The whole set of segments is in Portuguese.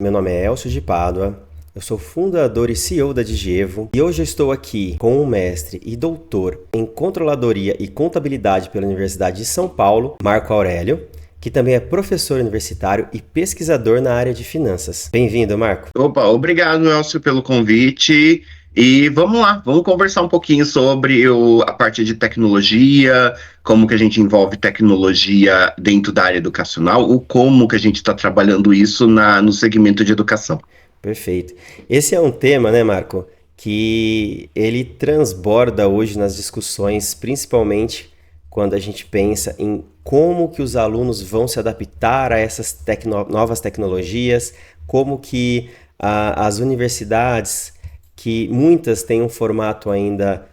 meu nome é Elcio de Pádua, eu sou fundador e CEO da Digievo e hoje eu estou aqui com um mestre e doutor em Controladoria e Contabilidade pela Universidade de São Paulo, Marco Aurélio, que também é professor universitário e pesquisador na área de finanças. Bem-vindo, Marco. Opa, obrigado, Elcio, pelo convite. E vamos lá, vamos conversar um pouquinho sobre a parte de tecnologia, como que a gente envolve tecnologia dentro da área educacional, ou como que a gente está trabalhando isso no segmento de educação. Perfeito. Esse é um tema, né, Marco, que ele transborda hoje nas discussões, principalmente quando a gente pensa em como que os alunos vão se adaptar a essas novas tecnologias, como que as universidades, que muitas têm um formato ainda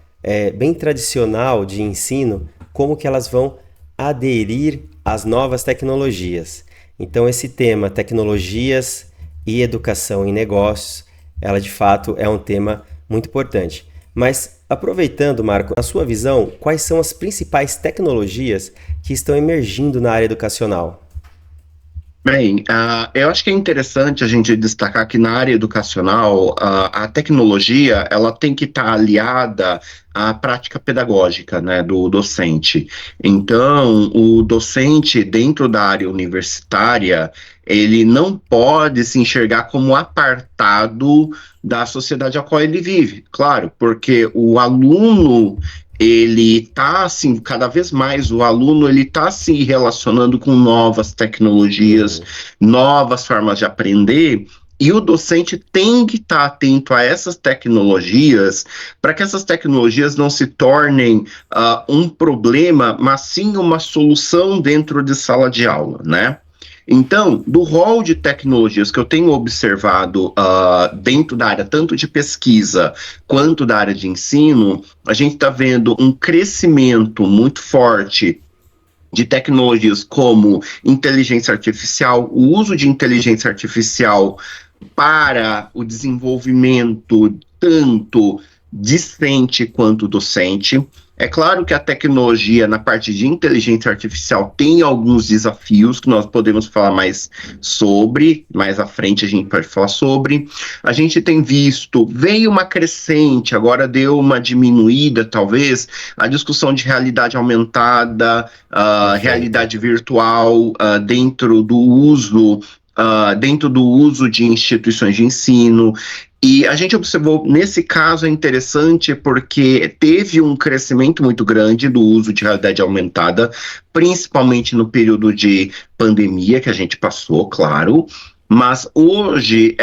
bem tradicional de ensino, como que elas vão aderir às novas tecnologias. Então, esse tema, tecnologias e educação em negócios, ela de fato é um tema muito importante. Mas aproveitando, Marco, na sua visão, quais são as principais tecnologias que estão emergindo na área educacional? Bem, eu acho que é interessante a gente destacar que na área educacional, a tecnologia ela tem que estar aliada à prática pedagógica, né, do docente. Então, o docente dentro da área universitária, ele não pode se enxergar como apartado da sociedade a qual ele vive, claro, porque o aluno ele está assim, cada vez mais o aluno ele está se relacionando com novas tecnologias, Uhum. novas formas de aprender, e o docente tem que estar atento a essas tecnologias para que essas tecnologias não se tornem um problema, mas sim uma solução dentro de sala de aula, né? Então, do rol de tecnologias que eu tenho observado dentro da área, tanto de pesquisa quanto da área de ensino, a gente está vendo um crescimento muito forte de tecnologias como inteligência artificial, o uso de inteligência artificial para o desenvolvimento tanto discente quanto docente. É claro que a tecnologia na parte de inteligência artificial tem alguns desafios que nós podemos falar mais sobre, mais à frente a gente pode falar sobre. A gente tem visto, veio uma crescente, agora deu uma diminuída talvez, a discussão de realidade aumentada, Perfeito. realidade virtual dentro do uso de instituições de ensino. E a gente observou, nesse caso é interessante porque teve um crescimento muito grande do uso de realidade aumentada, principalmente no período de pandemia que a gente passou, claro, mas hoje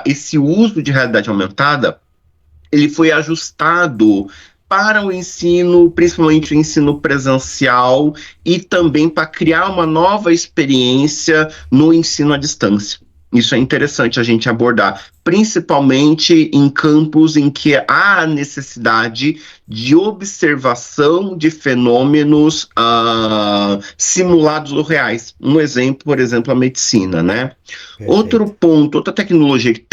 esse uso de realidade aumentada ele foi ajustado para o ensino, principalmente o ensino presencial, e também para criar uma nova experiência no ensino à distância. Isso é interessante a gente abordar, principalmente em campos em que há necessidade de observação de fenômenos simulados ou reais. Um exemplo, por exemplo, a medicina, né? Outro Perfeito. ponto, outra tecnologia que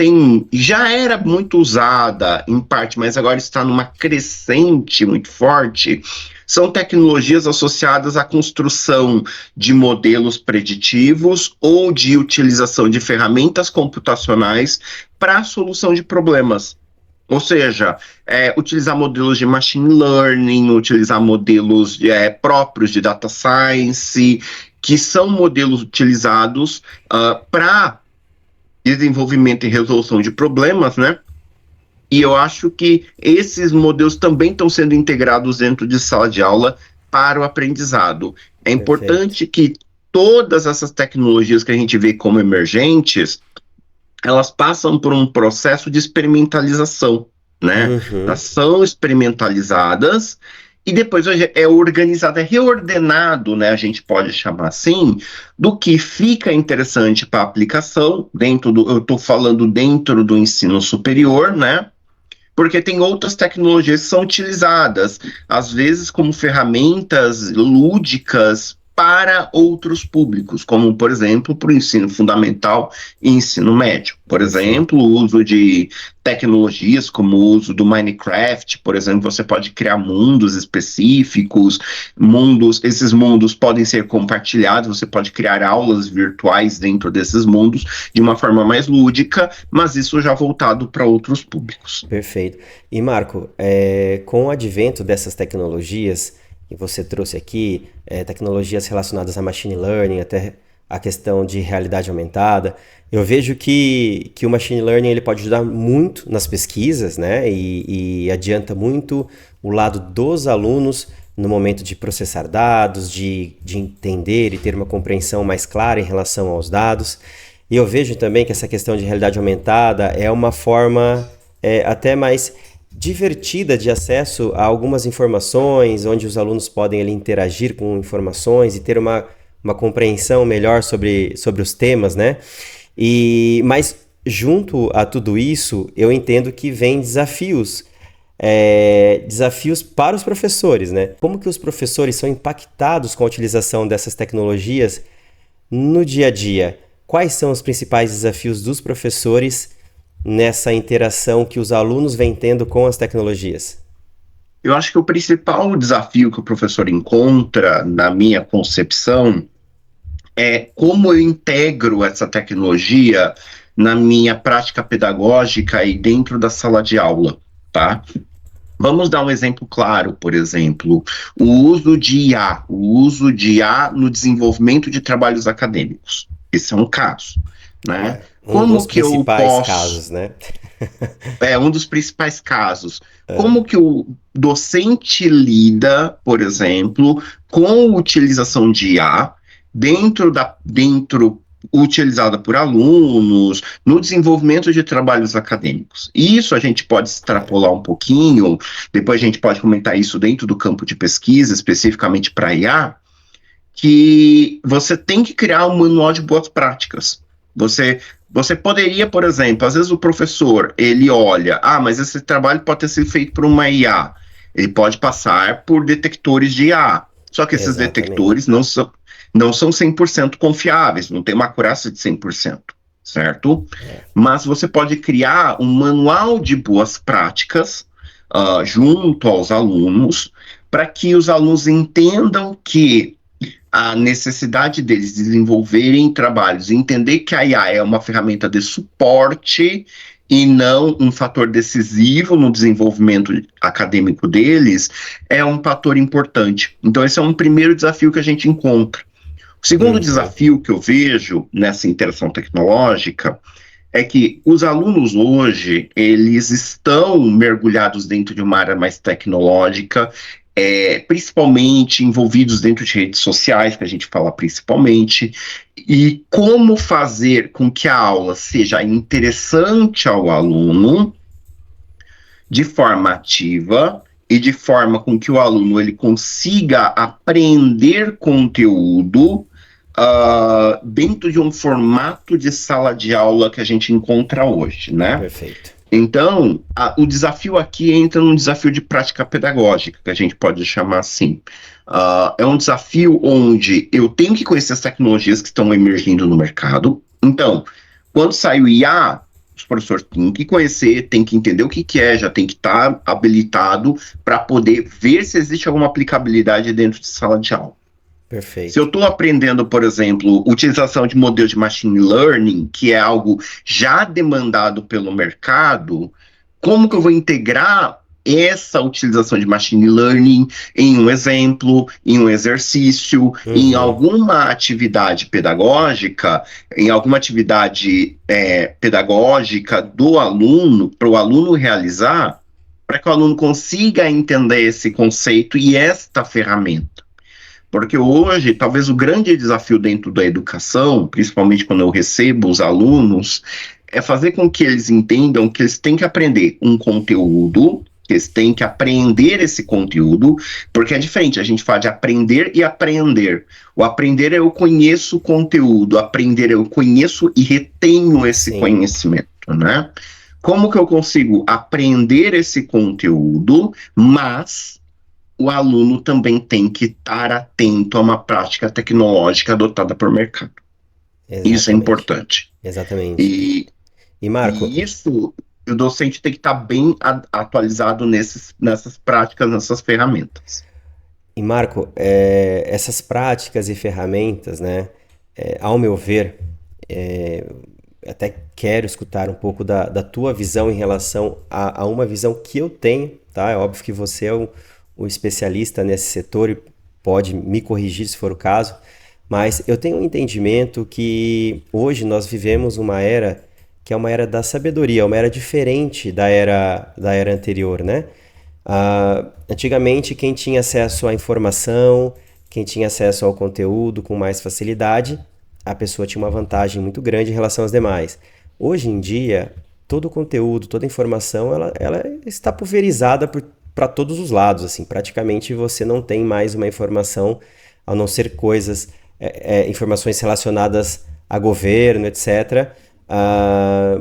já era muito usada em parte, mas agora está numa crescente muito forte, são tecnologias associadas à construção de modelos preditivos ou de utilização de ferramentas computacionais para a solução de problemas. Ou seja, utilizar modelos de machine learning, utilizar modelos próprios de data science, que são modelos utilizados para desenvolvimento e resolução de problemas, né? E eu acho que esses modelos também estão sendo integrados dentro de sala de aula para o aprendizado. É Perfeito. importante que todas essas tecnologias que a gente vê como emergentes, elas passam por um processo de experimentalização, né? Elas Uhum. são experimentalizadas e depois é organizado, é reordenado, né? A gente pode chamar assim, do que fica interessante para aplicação eu estou falando dentro do ensino superior, né? Porque tem outras tecnologias que são utilizadas, às vezes como ferramentas lúdicas para outros públicos, como, por exemplo, para o ensino fundamental e ensino médio. Por exemplo, o uso de tecnologias como o uso do Minecraft, por exemplo, você pode criar mundos específicos, esses mundos podem ser compartilhados, você pode criar aulas virtuais dentro desses mundos de uma forma mais lúdica, mas isso já voltado para outros públicos. Perfeito. E Marco, com o advento dessas tecnologias que você trouxe aqui, tecnologias relacionadas a machine learning, até a questão de realidade aumentada, eu vejo que o machine learning ele pode ajudar muito nas pesquisas, né? E adianta muito o lado dos alunos no momento de processar dados, de entender e ter uma compreensão mais clara em relação aos dados. E eu vejo também que essa questão de realidade aumentada é uma forma até mais divertida de acesso a algumas informações, onde os alunos podem ali, interagir com informações e ter uma compreensão melhor sobre os temas, né? Mas junto a tudo isso, eu entendo que vem desafios. Desafios para os professores, né? Como que os professores são impactados com a utilização dessas tecnologias no dia a dia? Quais são os principais desafios dos professores nessa interação que os alunos vêm tendo com as tecnologias? Eu acho que o principal desafio que o professor encontra, na minha concepção, é como eu integro essa tecnologia na minha prática pedagógica e dentro da sala de aula, tá? Vamos dar um exemplo claro, por exemplo, o uso de IA, no desenvolvimento de trabalhos acadêmicos. Esse é um caso, né? Um dos principais casos, né? Um dos principais casos. Como que o docente lida, por exemplo, com a utilização de IA utilizada por alunos, no desenvolvimento de trabalhos acadêmicos. Isso a gente pode extrapolar um pouquinho, depois a gente pode comentar isso dentro do campo de pesquisa, especificamente para IA, que você tem que criar um manual de boas práticas. Você poderia, por exemplo, às vezes o professor, ele olha, mas esse trabalho pode ter sido feito por uma IA. Ele pode passar por detectores de IA. Só que esses detectores não são 100% confiáveis, não tem uma acurácia de 100%, certo? Mas você pode criar um manual de boas práticas junto aos alunos, para que os alunos entendam que a necessidade deles desenvolverem trabalhos, entender que a IA é uma ferramenta de suporte e não um fator decisivo no desenvolvimento acadêmico deles, é um fator importante. Então, esse é um primeiro desafio que a gente encontra. O segundo desafio que eu vejo nessa interação tecnológica é que os alunos hoje, eles estão mergulhados dentro de uma área mais tecnológica, principalmente envolvidos dentro de redes sociais, que a gente fala principalmente, e como fazer com que a aula seja interessante ao aluno de forma ativa e de forma com que o aluno ele consiga aprender conteúdo dentro de um formato de sala de aula que a gente encontra hoje, né? Perfeito. Então, o desafio aqui entra num desafio de prática pedagógica, que a gente pode chamar assim. É um desafio onde eu tenho que conhecer as tecnologias que estão emergindo no mercado. Então, quando sai o IA, os professores têm que conhecer, têm que entender o que é, já tem que estar habilitado para poder ver se existe alguma aplicabilidade dentro de sala de aula. Perfeito. Se eu estou aprendendo, por exemplo, utilização de modelos de machine learning, que é algo já demandado pelo mercado, como que eu vou integrar essa utilização de machine learning em um exemplo, em um exercício, em alguma atividade pedagógica, pedagógica do aluno, para o aluno realizar, para que o aluno consiga entender esse conceito e esta ferramenta. Porque hoje, talvez o grande desafio dentro da educação, principalmente quando eu recebo os alunos, é fazer com que eles entendam que eles têm que aprender um conteúdo, que eles têm que aprender esse conteúdo, porque é diferente, a gente fala de aprender e aprender. O aprender é eu conheço o conteúdo, aprender é eu conheço e retenho esse conhecimento, né? Como que eu consigo aprender esse conteúdo, mas o aluno também tem que estar atento a uma prática tecnológica adotada por mercado. Isso é Exatamente. importante. Exatamente. E, E Marco, e isso, o docente tem que estar bem atualizado nessas práticas, nessas ferramentas. essas práticas e ferramentas, né, ao meu ver, é, até quero escutar um pouco da tua visão em relação a uma visão que eu tenho, tá? É óbvio que você é o especialista nesse setor e pode me corrigir se for o caso, mas eu tenho um entendimento que hoje nós vivemos uma era que é uma era da sabedoria, uma era diferente da era anterior, né? Antigamente, quem tinha acesso à informação, quem tinha acesso ao conteúdo com mais facilidade, a pessoa tinha uma vantagem muito grande em relação aos demais. Hoje em dia, todo o conteúdo, toda a informação, ela está pulverizada para todos os lados. Assim, praticamente você não tem mais uma informação, a não ser coisas, informações relacionadas a governo, etc., ah,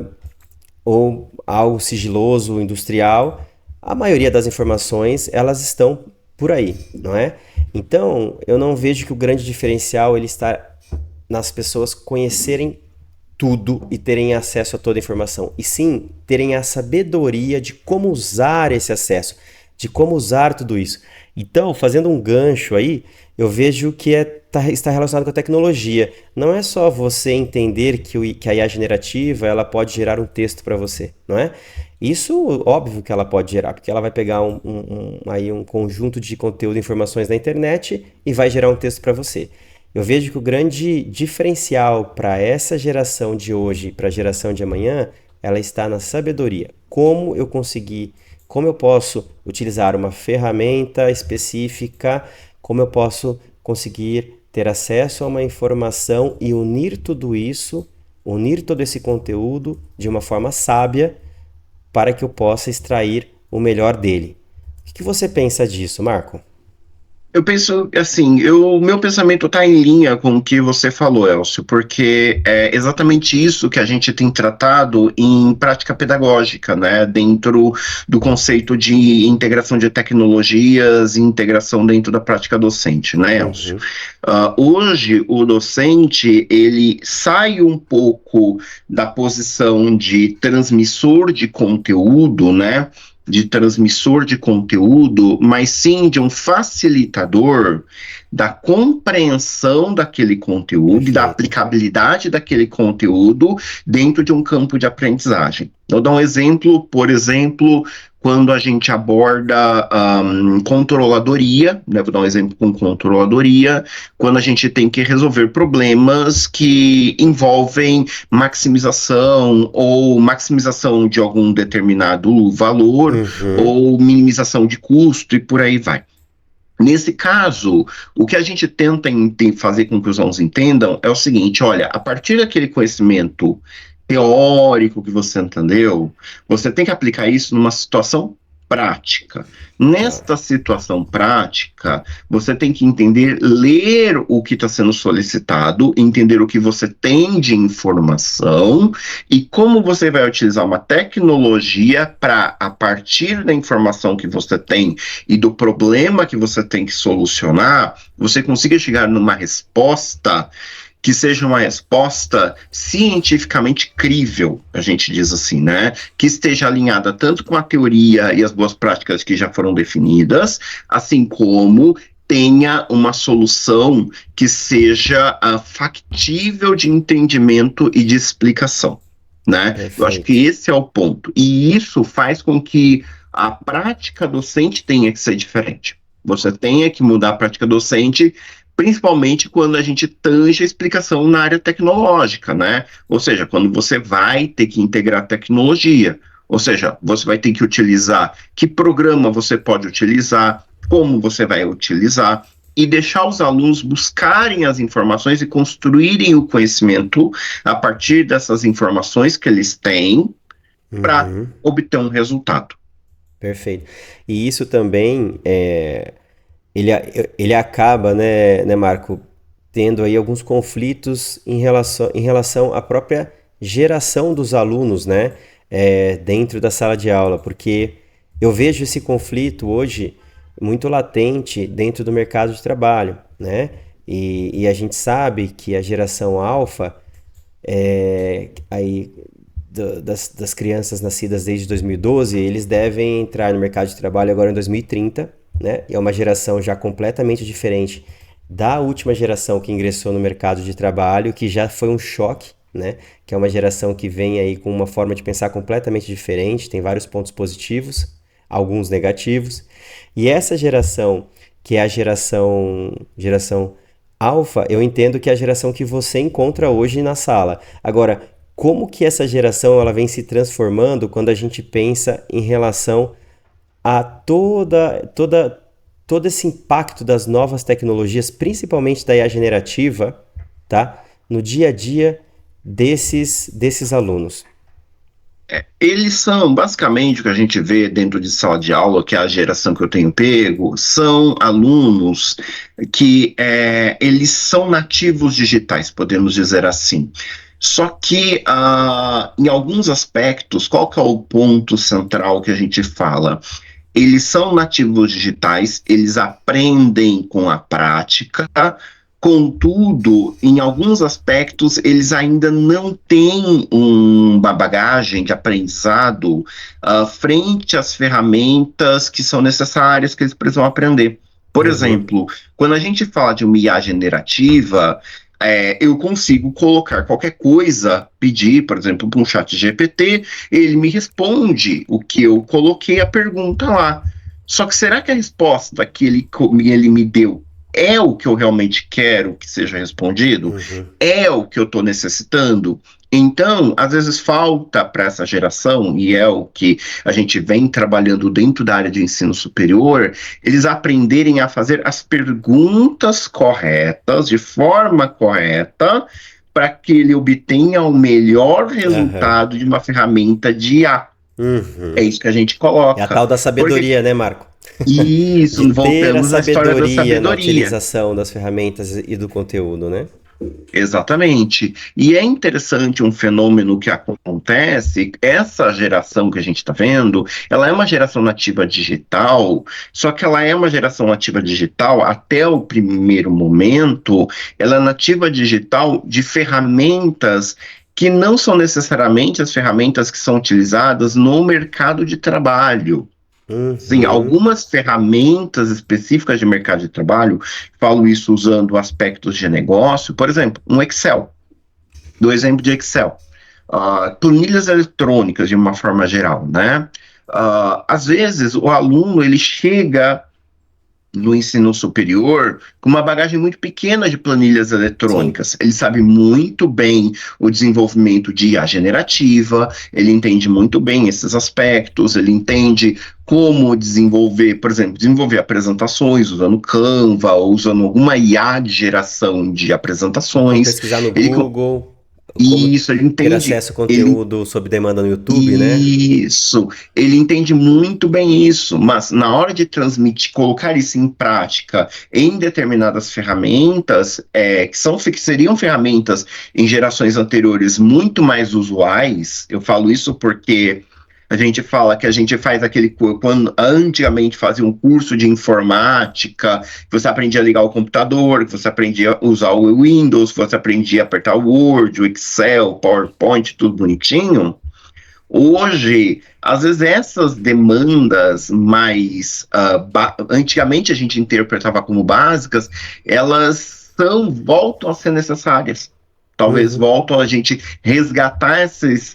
ou algo sigiloso, industrial, a maioria das informações elas estão por aí, não é? Então, eu não vejo que o grande diferencial ele está nas pessoas conhecerem tudo e terem acesso a toda a informação, e sim terem a sabedoria de como usar esse acesso, de como usar tudo isso. Então, fazendo um gancho aí, eu vejo que está relacionado com a tecnologia. Não é só você entender que a IA generativa ela pode gerar um texto para você, não é? Isso, óbvio que ela pode gerar, porque ela vai pegar aí um conjunto de conteúdo e informações na internet e vai gerar um texto para você. Eu vejo que o grande diferencial para essa geração de hoje e para a geração de amanhã, ela está na sabedoria. Como eu posso utilizar uma ferramenta específica, como eu posso conseguir ter acesso a uma informação e unir tudo isso, unir todo esse conteúdo de uma forma sábia para que eu possa extrair o melhor dele. O que você pensa disso, Marco? Eu penso assim, meu pensamento está em linha com o que você falou, Elcio, porque é exatamente isso que a gente tem tratado em prática pedagógica, né? Dentro do conceito de integração de tecnologias e integração dentro da prática docente, né, Elcio? Uhum. Hoje, o docente, ele sai um pouco da posição de transmissor de conteúdo, né? De transmissor de conteúdo, mas sim de um facilitador da compreensão daquele conteúdo e da Perfeito. aplicabilidade daquele conteúdo dentro de um campo de aprendizagem. Eu dou um exemplo, por exemplo, quando a gente aborda controladoria, né, vou dar um exemplo com controladoria, quando a gente tem que resolver problemas que envolvem maximização de algum determinado valor Uhum. ou minimização de custo e por aí vai. Nesse caso, o que a gente tenta fazer com que os alunos entendam é o seguinte: olha, a partir daquele conhecimento teórico que você entendeu, você tem que aplicar isso numa situação prática. Tá. Nesta situação prática, você tem que entender, ler o que está sendo solicitado, entender o que você tem de informação e como você vai utilizar uma tecnologia para, a partir da informação que você tem e do problema que você tem que solucionar, você consiga chegar numa resposta que seja uma resposta cientificamente crível, a gente diz assim, né? Que esteja alinhada tanto com a teoria e as boas práticas que já foram definidas, assim como tenha uma solução que seja factível de entendimento e de explicação, né? Eu acho que Perfeito. esse é o ponto. E isso faz com que a prática docente tenha que ser diferente. Você tenha que mudar a prática docente, principalmente quando a gente tange a explicação na área tecnológica, né? Ou seja, quando você vai ter que integrar tecnologia. Ou seja, você vai ter que utilizar que programa você pode utilizar, como você vai utilizar, e deixar os alunos buscarem as informações e construírem o conhecimento a partir dessas informações que eles têm para Uhum. obter um resultado. Perfeito. E isso também ele, ele acaba, né, Marco, tendo aí alguns conflitos em relação à própria geração dos alunos, né, dentro da sala de aula, porque eu vejo esse conflito hoje muito latente dentro do mercado de trabalho, né? E a gente sabe que a geração alfa, aí das crianças nascidas desde 2012, eles devem entrar no mercado de trabalho agora em 2030, né? E é uma geração já completamente diferente da última geração que ingressou no mercado de trabalho, que já foi um choque, né? Que é uma geração que vem aí com uma forma de pensar completamente diferente, tem vários pontos positivos, alguns negativos. E essa geração, que é a geração alfa, eu entendo que é a geração que você encontra hoje na sala. Agora, como que essa geração ela vem se transformando quando a gente pensa em relação a todo esse impacto das novas tecnologias, principalmente da IA generativa, tá? No dia a dia desses alunos. Eles são, basicamente, o que a gente vê dentro de sala de aula, que é a geração que eu tenho pego, são alunos que eles são nativos digitais, podemos dizer assim. Só que, em alguns aspectos, qual que é o ponto central que a gente fala? Eles são nativos digitais, eles aprendem com a prática, contudo, em alguns aspectos, eles ainda não têm uma bagagem de aprendizado frente às ferramentas que são necessárias, que eles precisam aprender. Por Uhum. exemplo, quando a gente fala de uma IA generativa, eu consigo colocar qualquer coisa, pedir, por exemplo, para um chat GPT, ele me responde o que eu coloquei a pergunta lá. Só que será que a resposta que ele me deu é o que eu realmente quero que seja respondido? Uhum. É o que eu estou necessitando? Então, às vezes falta para essa geração, e é o que a gente vem trabalhando dentro da área de ensino superior, eles aprenderem a fazer as perguntas corretas, de forma correta, para que ele obtenha o melhor Aham. resultado de uma ferramenta de IA. É Uhum. isso que a gente É a coloca. tal da Porque sabedoria, né, Marco? isso, De ter a voltamos à história da sabedoria na sabedoria. utilização das ferramentas e do conteúdo, né? Exatamente. E é interessante um fenômeno que acontece, essa geração que a gente está vendo, ela é uma geração nativa digital, só que ela é uma geração nativa digital até o primeiro momento, ela é nativa digital de ferramentas que não são necessariamente as ferramentas que são utilizadas no mercado de trabalho. Sim, Uhum. algumas ferramentas específicas de mercado de trabalho, falo isso usando aspectos de negócio, por exemplo, um Excel, do exemplo de Excel. Planilhas eletrônicas, de uma forma geral, né? Às vezes, o aluno, ele chega no ensino superior com uma bagagem muito pequena de planilhas Sim. eletrônicas. Ele sabe muito bem o desenvolvimento de IA generativa, ele entende muito bem esses aspectos, ele entende como desenvolver, por exemplo, desenvolver apresentações usando Canva ou usando alguma IA de geração de Como apresentações. pesquisar no Ele, Google, como isso, ele ter entende, acesso a ele conteúdo sob demanda no YouTube, né? isso, ele entende muito bem isso, mas na hora de transmitir, colocar isso em prática em determinadas ferramentas, que seriam ferramentas em gerações anteriores muito mais usuais, eu falo isso porque a gente fala que a gente faz quando antigamente fazia um curso de informática, que você aprendia a ligar o computador, que você aprendia a usar o Windows, que você aprendia a apertar o Word, o Excel, o PowerPoint, tudo bonitinho. Hoje, às vezes essas demandas mais antigamente a gente interpretava como básicas, elas voltam a ser necessárias. Talvez Uhum. voltam a gente resgatar essas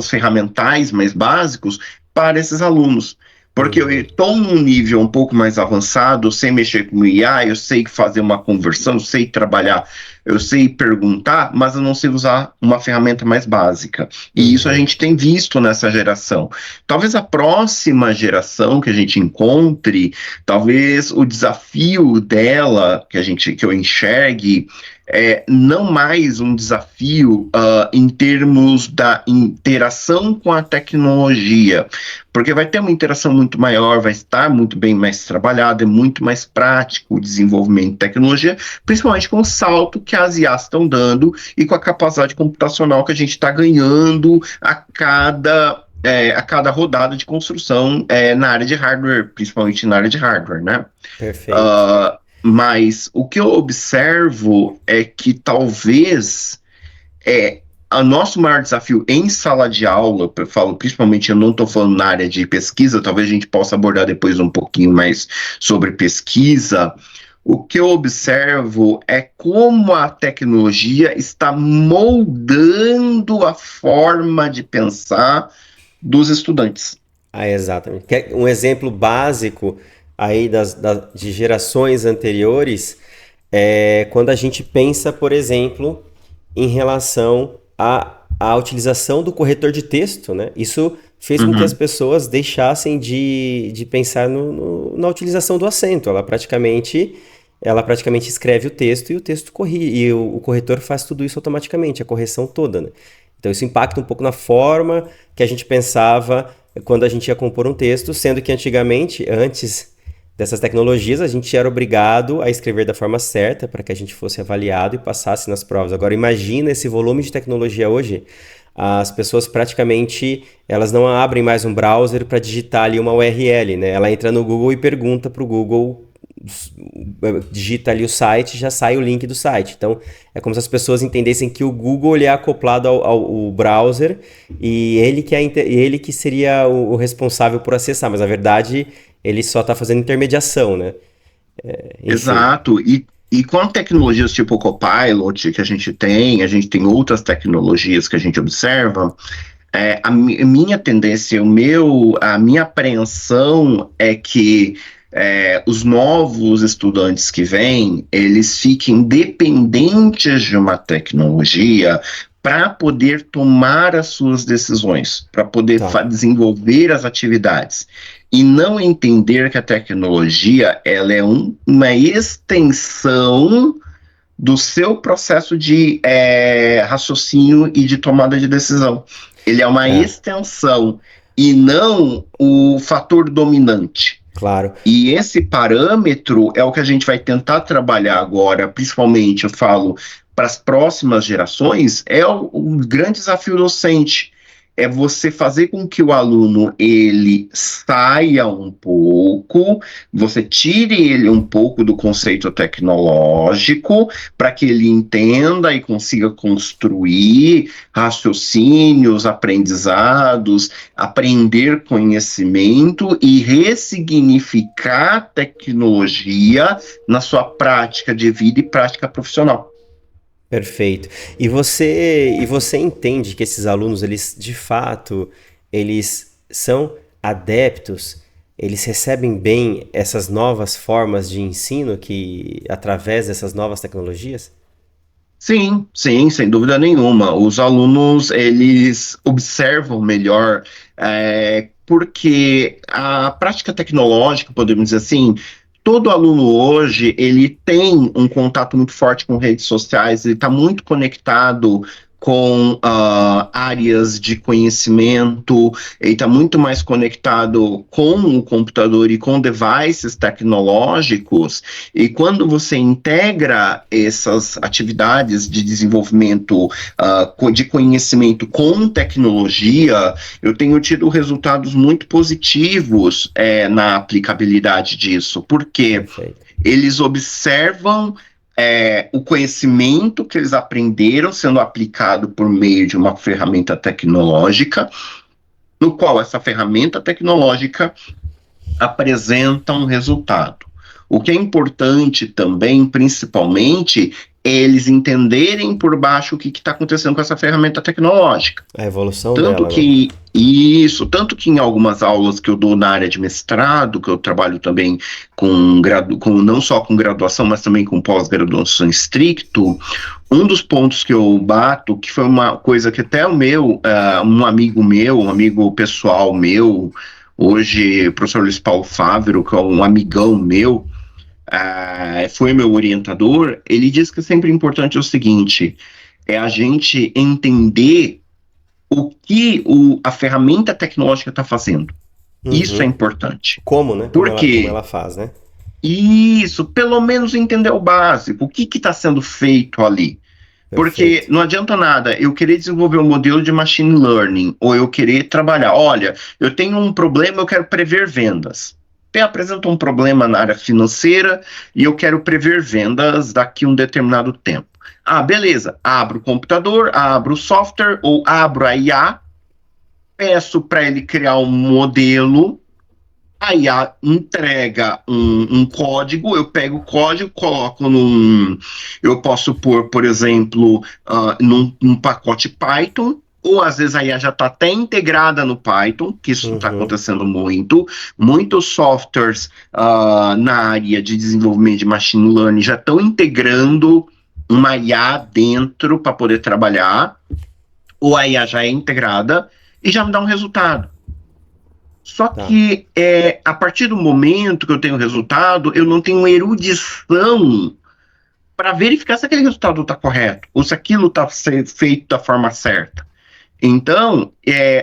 ferramentais mais básicos para esses alunos. Porque eu Uhum. estou num nível um pouco mais avançado, sem mexer com o IA, eu sei fazer uma conversão, eu sei trabalhar, eu sei perguntar, mas eu não sei usar uma ferramenta mais básica. E isso a Uhum. gente tem visto nessa geração. Talvez a próxima geração que a gente encontre, talvez o desafio dela, que eu enxergue, não mais um desafio em termos da interação com a tecnologia, porque vai ter uma interação muito maior, vai estar muito bem mais trabalhado, é muito mais prático o desenvolvimento de tecnologia, principalmente com o salto que as IAs estão dando e com a capacidade computacional que a gente está ganhando a cada a cada rodada de construção na área de hardware, principalmente na área de hardware, né? Perfeito. Mas o que eu observo é que talvez é o nosso maior desafio em sala de aula, eu falo principalmente, eu não estou falando na área de pesquisa, talvez a gente possa abordar depois um pouquinho mais sobre pesquisa. O que eu observo é como a tecnologia está moldando a forma de pensar dos estudantes. Ah, exatamente. Um exemplo básico aí de gerações anteriores é quando a gente pensa, por exemplo, em relação à utilização do corretor de texto, né? Isso fez com que as Uhum. pessoas deixassem de pensar na utilização do acento. Ela praticamente escreve o texto e o texto corrige, e o corretor faz tudo isso automaticamente, a correção toda, né? Então isso impacta um pouco na forma que a gente pensava quando a gente ia compor um texto, sendo que antigamente, antes dessas tecnologias, a gente era obrigado a escrever da forma certa para que a gente fosse avaliado e passasse nas provas. Agora imagina esse volume de tecnologia hoje. As pessoas praticamente elas não abrem mais um browser para digitar ali uma URL, né? Ela entra no Google e pergunta para o Google, digita ali o site, já sai o link do site. Então é como se as pessoas entendessem que o Google ele é acoplado ao browser e ele que seria o responsável por acessar, mas na verdade ele só está fazendo intermediação, né? Enfim. Exato. E com tecnologias tipo o Copilot que a gente tem outras tecnologias que a gente observa. Minha tendência, a minha apreensão é que os novos estudantes que vêm, eles fiquem dependentes de uma tecnologia para poder tomar as suas decisões, para poder Tá. desenvolver as atividades. E não entender que a tecnologia ela é uma extensão do seu processo de raciocínio e de tomada de decisão. Ele é uma É, extensão e não o fator dominante. claro. E esse parâmetro é o que a gente vai tentar trabalhar agora, principalmente, eu falo, para as próximas gerações, é o grande desafio docente. É você fazer com que o aluno ele saia um pouco, você tire ele um pouco do conceito tecnológico, para que ele entenda e consiga construir raciocínios, aprendizados, aprender conhecimento e ressignificar tecnologia na sua prática de vida e prática profissional. Perfeito. E você entende que esses alunos, eles de fato, eles são adeptos, eles recebem bem essas novas formas de ensino que através dessas novas tecnologias? Sim, sim, sem dúvida nenhuma. Os alunos, eles observam melhor, porque a prática tecnológica, podemos dizer assim, todo aluno hoje, ele tem um contato muito forte com redes sociais, ele está muito conectado com áreas de conhecimento, ele está muito mais conectado com o computador e com devices tecnológicos, e quando você integra essas atividades de desenvolvimento de conhecimento com tecnologia, eu tenho tido resultados muito positivos na aplicabilidade disso, porque Perfeito. eles observam o conhecimento que eles aprenderam sendo aplicado por meio de uma ferramenta tecnológica, no qual essa ferramenta tecnológica apresenta um resultado. O que é importante também, principalmente, é eles entenderem por baixo o que está acontecendo com essa ferramenta tecnológica. A evolução Tanto dela, né? que isso, tanto que em algumas aulas que eu dou na área de mestrado, que eu trabalho também com não só com graduação, mas também com pós-graduação estricto, um dos pontos que eu bato, que foi uma coisa que até um amigo meu, um amigo pessoal meu, hoje o professor Luiz Paulo Fávero, que é um amigão meu, foi meu orientador, ele diz que é sempre importante o seguinte, é a gente entender o que a ferramenta tecnológica está fazendo. Isso é Uhum. importante. Como, né? Como Por ela, como quê? ela faz, né? Isso, pelo menos entender o básico, o que está sendo feito ali. Porque Perfeito. não adianta nada eu querer desenvolver um modelo de machine learning ou eu querer trabalhar. Olha, eu tenho um problema, eu quero prever vendas. Eu apresento um problema na área financeira e eu quero prever vendas daqui a um determinado tempo. Ah, beleza. Abro o computador, abro o software ou abro a IA, peço para ele criar um modelo. A IA entrega um código, eu pego o código, coloco num. Eu posso pôr, por exemplo, num pacote Python, ou às vezes a IA já está até integrada no Python, que isso está Uhum. acontecendo muito. Muitos softwares na área de desenvolvimento de machine learning já estão integrando uma IA dentro para poder trabalhar, ou a IA já é integrada e já me dá um resultado. Só Tá. que a partir do momento que eu tenho resultado, eu não tenho erudição para verificar se aquele resultado está correto ou se aquilo está sendo feito da forma certa. Então,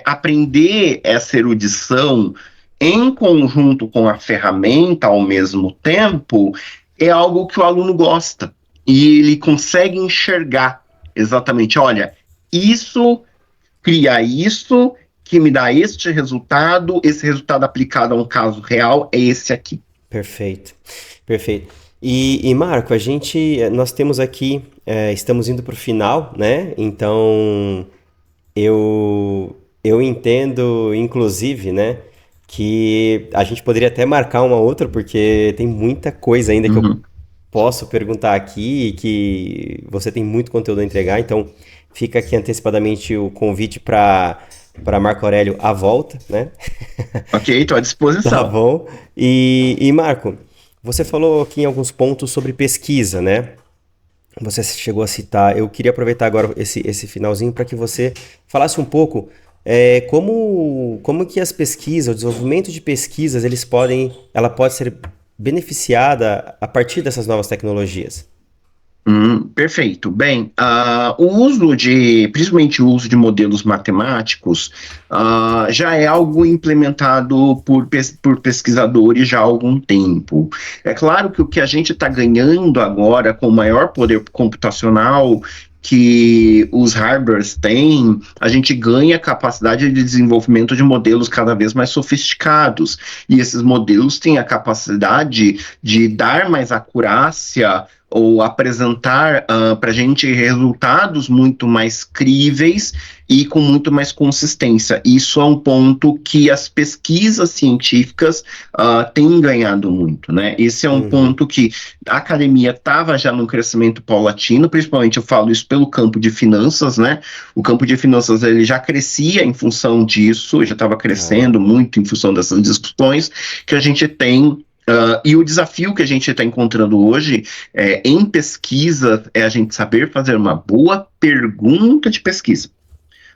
aprender essa erudição em conjunto com a ferramenta ao mesmo tempo é algo que o aluno gosta e ele consegue enxergar exatamente, olha, isso cria isso que me dá este resultado, esse resultado aplicado a um caso real é esse aqui. Perfeito, perfeito. E Marco, nós temos aqui, estamos indo para o final, né? Então, eu entendo, inclusive, né, que a gente poderia até marcar uma outra, porque tem muita coisa ainda que eu Uhum. posso perguntar aqui e que você tem muito conteúdo a entregar. Então, fica aqui antecipadamente o convite para Marco Aurélio à volta, né? Ok, estou à Tá disposição. bom. E Marco, você falou aqui em alguns pontos sobre pesquisa, né? Você chegou a citar. Eu queria aproveitar agora esse finalzinho para que você falasse um pouco como que as pesquisas, o desenvolvimento de pesquisas, ela pode ser beneficiada a partir dessas novas tecnologias. Perfeito. Bem, principalmente o uso de modelos matemáticos, já é algo implementado por pesquisadores já há algum tempo. É claro que o que a gente está ganhando agora com o maior poder computacional que os hardwares têm, a gente ganha capacidade de desenvolvimento de modelos cada vez mais sofisticados. E esses modelos têm a capacidade de dar mais acurácia ou apresentar para a gente resultados muito mais críveis e com muito mais consistência. Isso é um ponto que as pesquisas científicas têm ganhado muito, né? Esse é um Uhum. ponto que a academia estava já num crescimento paulatino, principalmente eu falo isso pelo campo de finanças, né? O campo de finanças ele já crescia em função disso, já estava Tá. crescendo muito em função dessas discussões que a gente tem. E o desafio que a gente está encontrando hoje em pesquisa é a gente saber fazer uma boa pergunta de pesquisa.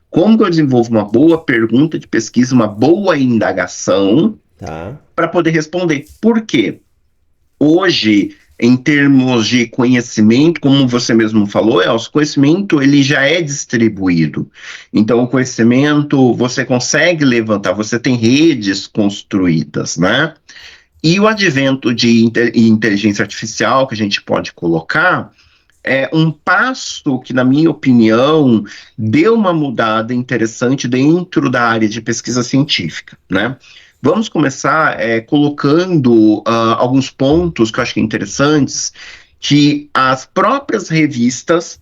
Como que eu desenvolvo uma boa pergunta de pesquisa, uma boa indagação Tá. para poder responder? Por quê? Hoje, em termos de conhecimento, como você mesmo falou, o conhecimento ele já é distribuído. Então, o conhecimento você consegue levantar, você tem redes construídas, né? E o advento de inteligência artificial que a gente pode colocar é um passo que, na minha opinião, deu uma mudada interessante dentro da área de pesquisa científica, né? Vamos começar colocando alguns pontos que eu acho que interessantes, que as próprias revistas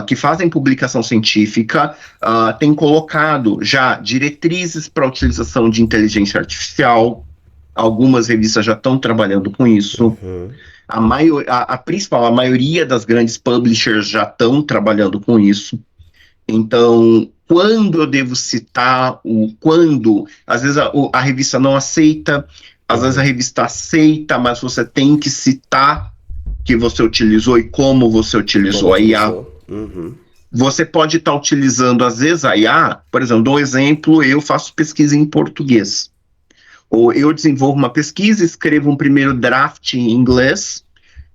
que fazem publicação científica têm colocado já diretrizes para a utilização de inteligência artificial. Algumas revistas já estão trabalhando com isso. Uhum. A maioria das grandes publishers já estão trabalhando com isso. Então, quando eu devo citar, quando, às vezes a revista não aceita, às vezes a Uhum. revista aceita, mas você tem que citar que você utilizou e como você E como utilizou a IA. utilizou? Uhum. Você pode estar utilizando, às vezes, a IA, por exemplo, dou um exemplo, eu faço pesquisa em português. Ou eu desenvolvo uma pesquisa, escrevo um primeiro draft em inglês,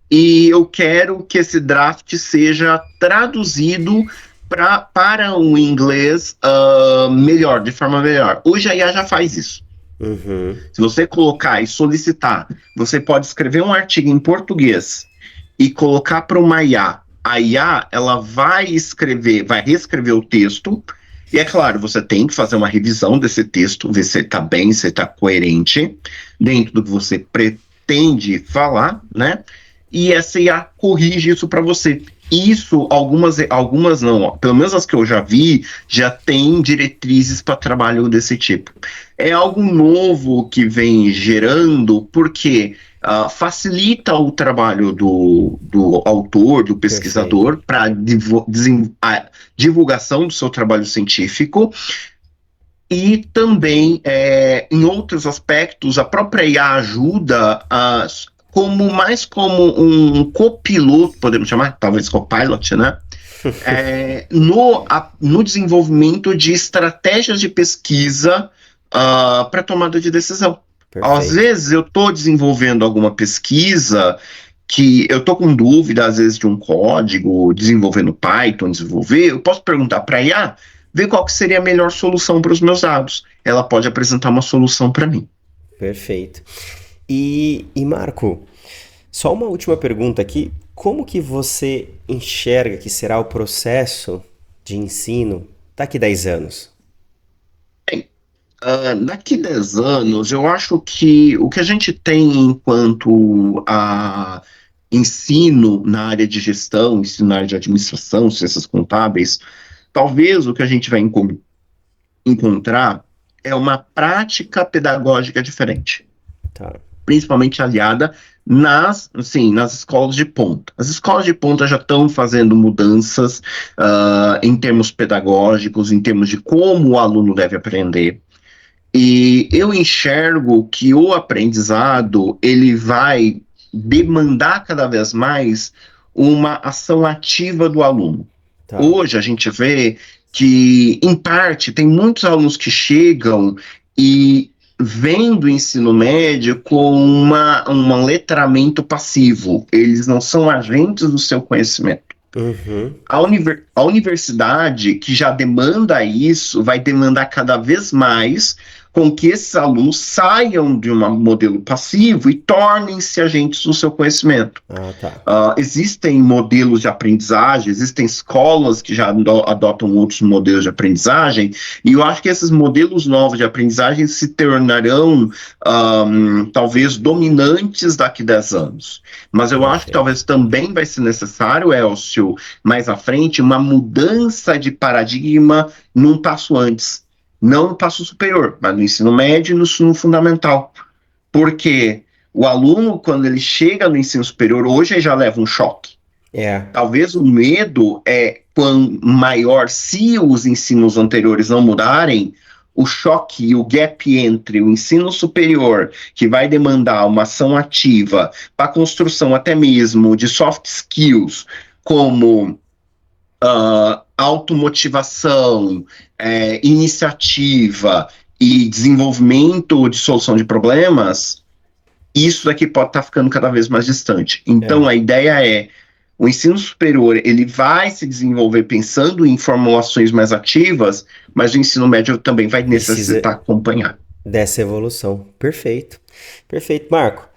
e eu quero que esse draft seja traduzido para um inglês melhor, de forma melhor. Hoje a IA já faz isso. Uhum. Se você colocar e solicitar, você pode escrever um artigo em português e colocar para uma IA a IA, ela vai reescrever o texto, e é claro, você tem que fazer uma revisão desse texto, ver se está bem, se está coerente, dentro do que você pretende falar, né? E essa IA corrige isso para você. Isso, algumas não, ó, pelo menos as que eu já vi, já tem diretrizes para trabalho desse tipo. É algo novo que vem gerando, porque facilita o trabalho do autor, do Perfeito. pesquisador, para a divulgação do seu trabalho científico, e também, em outros aspectos, a própria IA ajuda mais como um copiloto, podemos chamar, talvez copilot, né? No desenvolvimento de estratégias de pesquisa para tomada de decisão. Às Perfeito. vezes eu estou desenvolvendo alguma pesquisa que eu estou com dúvida, às vezes, de um código, desenvolvendo Python, eu posso perguntar para a IA, ver qual que seria a melhor solução para os meus dados. Ela pode apresentar uma solução para mim. Perfeito. E Marco, só uma última pergunta aqui. Como que você enxerga que será o processo de ensino daqui 10 anos? Bem, daqui 10 anos, eu acho que o que a gente tem enquanto ensino na área de gestão, ensino na área de administração, ciências contábeis, talvez o que a gente vai encontrar é uma prática pedagógica diferente, Tá. principalmente aliada nas escolas de ponta. As escolas de ponta já estão fazendo mudanças em termos pedagógicos, em termos de como o aluno deve aprender. E eu enxergo que o aprendizado ele vai demandar cada vez mais uma ação ativa do aluno. Tá. Hoje a gente vê que, em parte, tem muitos alunos que chegam e vêm do ensino médio com um letramento passivo. Eles não são agentes do seu conhecimento. Uhum. A universidade, que já demanda isso, vai demandar cada vez mais com que esses alunos saiam de um modelo passivo e tornem-se agentes do seu conhecimento. Ah, tá. Existem modelos de aprendizagem, existem escolas que já adotam outros modelos de aprendizagem, e eu acho que esses modelos novos de aprendizagem se tornarão, talvez, dominantes daqui a 10 anos. Mas eu acho que Perfeito. talvez também vai ser necessário, Elcio, mais à frente, uma mudança de paradigma num passo antes. Não no passo superior, mas no ensino médio e no ensino fundamental. Porque o aluno, quando ele chega no ensino superior, hoje ele já leva um choque. É. Talvez o medo é quanto maior se os ensinos anteriores não mudarem, o choque e o gap entre o ensino superior, que vai demandar uma ação ativa para a construção até mesmo de soft skills, como automotivação, iniciativa e desenvolvimento de solução de problemas, isso daqui pode estar ficando cada vez mais distante. Então, É. a ideia é, o ensino superior, ele vai se desenvolver pensando em formulações mais ativas, mas o ensino médio também vai Precisa necessitar acompanhar. dessa evolução. Perfeito. Perfeito, Marco.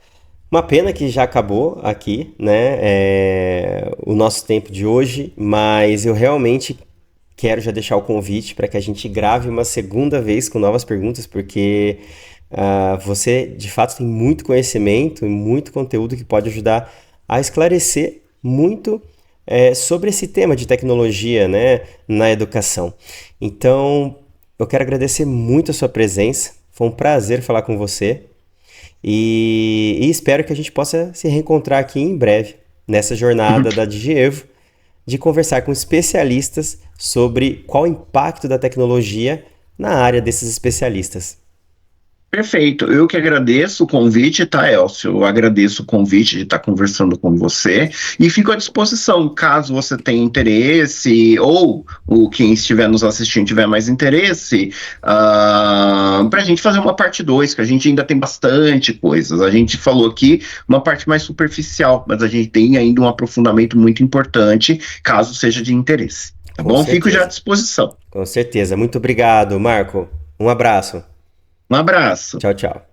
Uma pena que já acabou aqui, né, o nosso tempo de hoje, mas eu realmente quero já deixar o convite para que a gente grave uma segunda vez com novas perguntas, porque você de fato tem muito conhecimento e muito conteúdo que pode ajudar a esclarecer muito sobre esse tema de tecnologia, né, na educação. Então, eu quero agradecer muito a sua presença. Foi um prazer falar com você. E espero que a gente possa se reencontrar aqui em breve, nessa jornada da Digievo, de conversar com especialistas sobre qual o impacto da tecnologia na área desses especialistas. Perfeito. Eu que agradeço o convite, tá, Elcio? Eu agradeço o convite de estar conversando com você e fico à disposição, caso você tenha interesse ou quem estiver nos assistindo tiver mais interesse, para a gente fazer uma parte 2, que a gente ainda tem bastante coisas. A gente falou aqui uma parte mais superficial, mas a gente tem ainda um aprofundamento muito importante, caso seja de interesse. Tá Com bom? Fico já à certeza. disposição. Com certeza. Muito obrigado, Marco. Um abraço. Um abraço. Tchau, tchau.